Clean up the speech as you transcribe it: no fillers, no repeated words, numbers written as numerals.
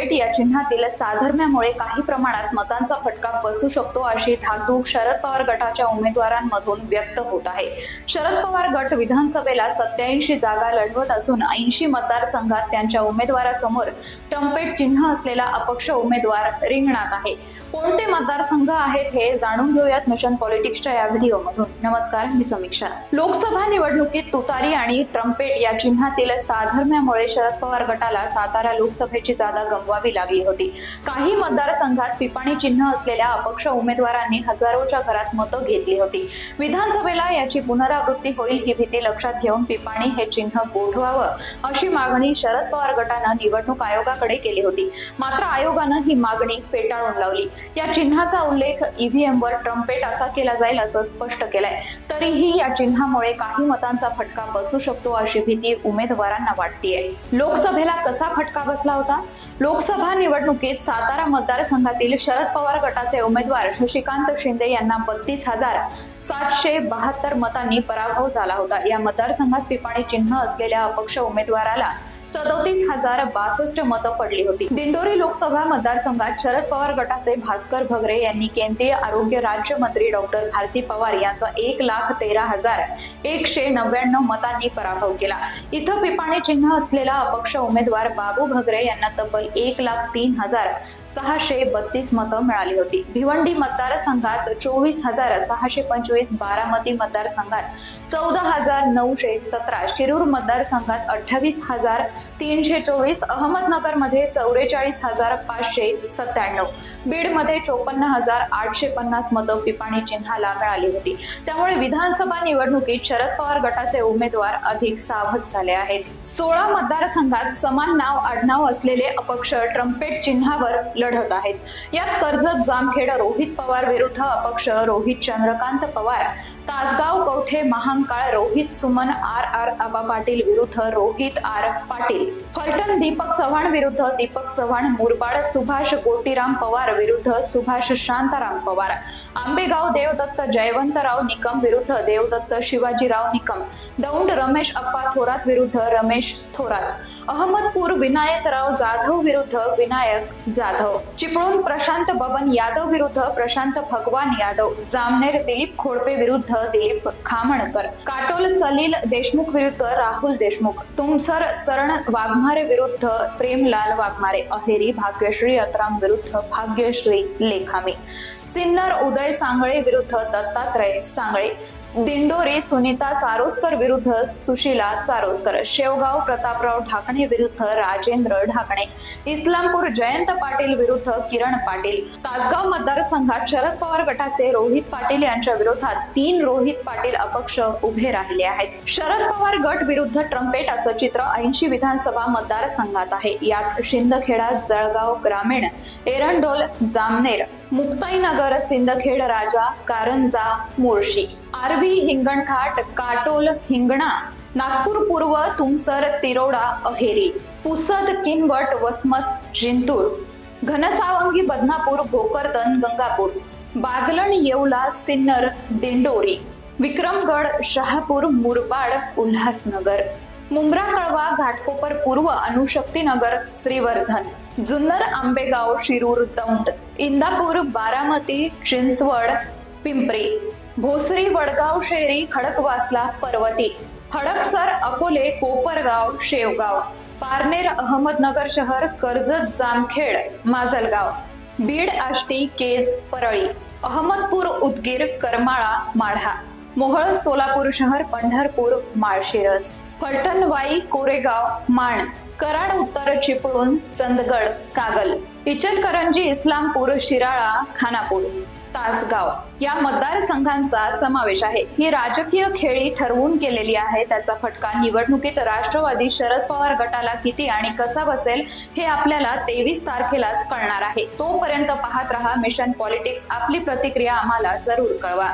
Trumpet या चिन्हातील साधर्म्यामुळे काही प्रमाणात मतांचा फटका बसू शकतो अशी धाकधूक शरद पवार गटाच्या उमेदवारांमधून व्यक्त होत आहे। शरद पवार गट विधानसभेला 87 जागा लढवत असून 80 मतदारसंघात त्यांच्या उमेदवारासमोर ट्रम्पेट चिन्ह असलेला अपक्ष उमेदवार रिंगणात आहे। कोणते मतदारसंघ आहेत हे जाणून घेऊयात मिशन पॉलिटिक्सच्या या व्हिडिओमधून। नमस्कार, मी समीक्षा। लोकसभा निवडणुकीत तुतारी आणि ट्रम्पेट या चिन्हातील साधर्म्यामुळे शरद पवार गटाला सातारा लोकसभेची जागा गमवावी लागली होती। काही मतदारसंघात पिपाणी चिन्ह असलेल्या अपक्ष उमेदवारांनी हजारोच्या घरात मतं घेतली होती। विधानसभेला याची पुनरावृत्ती होईल ही भीती लक्षात घेऊन पिपाणी हे चिन्ह गोठवावं अशी मागणी शरद पवार गटानं निवडणूक आयोगाकडे केली होती। मात्र आयोगानं ही मागणी फेटाळून लावली। या चिन्हाचा उल्लेख ईव्हीएम वर ट्रम्पेट असा केला जाईल असं स्पष्ट केलंय। तरीही या चिन्हामुळे काही मतांचा फटका बसू शकतो अशी भीती उमेदवारांना वाटतेय। लोकसभेला कसा फटका बसला होता? लोकसभा निवडणुकीत सातारा मतदारसंघातील शरद पवार गटाचे उमेदवार शशिकांत शिंदे यांना 32,772 मतांनी पराभव झाला होता। या मतदारसंघात पिपाणी चिन्ह असलेल्या अपक्ष उमेदवाराला 37,062 मतं पडली होती। दिंडोरी लोकसभा मतदारसंघात शरद पवार गटाचे भास्कर भगरे यांनी केंद्रीय आरोग्य राज्यमंत्री डॉक्टर भारती पवार यांचा 1,13,199 मतांनी पराभव केला। इथं पिपाणी चिन्ह असलेला अपक्ष उमेदवार बाबू भगरे यांना तब्बल 1,03,632 मतं मिळाली होती। भिवंडी मतदारसंघात 24,625, बारामती मतदारसंघात 14,917, शिरूर मतदारसंघात 28,324, अहमदनगर मध्ये 44,597, बीड मध्ये 54,850 मतं पिपाणी चिन्हाला मिळाली होती। त्यामुळे विधानसभा निवडणुकीत शरद पवार गटाचे उमेदवार अधिक सावध झाले आहेत। 16 मतदारसंघात समान नाव आडनाव असलेले अपक्ष ट्रम्पेट चिन्हावर लढत आहेत। यात कर्जत जामखेड रोहित पवार विरुद्ध अपक्ष रोहित चंद्रकांत पवार, तासगाव कवठे महांकाळ रोहित सुमन आर आबा पाटील विरुद्ध रोहित आर पाटील, फलटण दीपक चव्हाण विरुद्ध दीपक चव्हाण, मुरबाड सुभाष गोटीराम पवार विरुद्ध सुभाष शांताराम पवार, आंबेगाव देवदत्त जयवंतराव निकम विरुद्ध देवदत्त शिवाजीराव निकम, दौंड रमेश अप्पा थोरात विरुद्ध रमेश थोरात, अहमदपूर विनायकराव जाधव विरुद्ध विनायक जाधव, चिपळूण प्रशांत बबन यादव विरुद्ध प्रशांत भगवान यादव, जामनेर दिलीप खोडपे विरुद्ध दिलीप खामणकर, काटोल सलील देशमुख विरुद्ध राहुल देशमुख, तुमसर चरण वाघमारे विरुद्ध प्रेमलाल वाघमारे, अहेरी भाग्यश्री अत्राम विरुद्ध भाग्यश्री लेखामी, सिन्नर उदय सांगळे विरुद्ध दत्तात्रय सांगळे, दिंडोरी सुनीता चारोस्कर विरुद्ध सुशीला चारोस्कर, शेवगाव प्रतापराव ढाकणे विरुद्ध राजेंद्र ढाकणे, इस्लामपूर जयंत पाटील विरुद्ध किरण पाटील, तासगाव मतदारसंघात शरद पवार गटाचे रोहित पाटील यांच्या विरोधात 3 रोहित पाटील अपक्ष उभे राहिले आहेत। शरद पवार गट विरुद्ध ट्रम्पेट असं चित्र 80 विधानसभा मतदारसंघात आहे। यात शिंदखेडा, जळगाव ग्रामीण, एरंडोल, जामनेर, मुक्ताईनगर, सिंदखेड राजा, कारंजा, मुळशी, आर्वी, हिंगणघाट, काटोल, हिंगणा, नागपूर पूर्व, तुमसर, तिरोडा, अहेरी, पुसद, किनवट, वसमत, जिंतूर, घनसावंगी, बदनापूर, भोकरदन, गंगापूर, बागलण, येवला, सिन्नर, दिंडोरी, विक्रमगड, शहापूर, मुरबाड, उल्हासनगर, मुंब्रा, कळवा, घाटकोपर पूर्व, अणुशक्तीनगर, श्रीवर्धन, जुन्नर, आंबेगाव, शिरूर, दौंड, इंदापूर, बारामती, चिंचवड, पिंपरी, भोसरी, वडगाव, शेरी, खडकवासला, पर्वती, हडपसर, अकोले, कोपरगाव, शेवगाव, पारनेर, अहमदनगर शहर, कर्जत, जामखेड, माजलगाव, बीड, आष्टी, केज, परळी, अहमदपूर, उदगीर, करमाळा, माढा, मोहोळ, सोलापूर शहर, पंढरपूर, माळशिरस, फलटण, वाई, कोरेगाव, माण, कराड उत्तर, चिपळूण, चंदगड, कागल, इचलकरंजी, इस्लामपूर, शिराळा, खानापूर, तासगाव या मतदारसंघांचा समावेश आहे। ही राजकीय खेळी ठरवून केलेली आहे। त्याचा फटका निवडणुकीत राष्ट्रवादी शरद पवार गटाला किती आणि कसा बसेल हे आपल्याला 23 तारखेलाच कळणार आहे। तोपर्यंत पाहत रहा मिशन पॉलिटिक्स। आपली प्रतिक्रिया आम्हाला जरूर कळवा।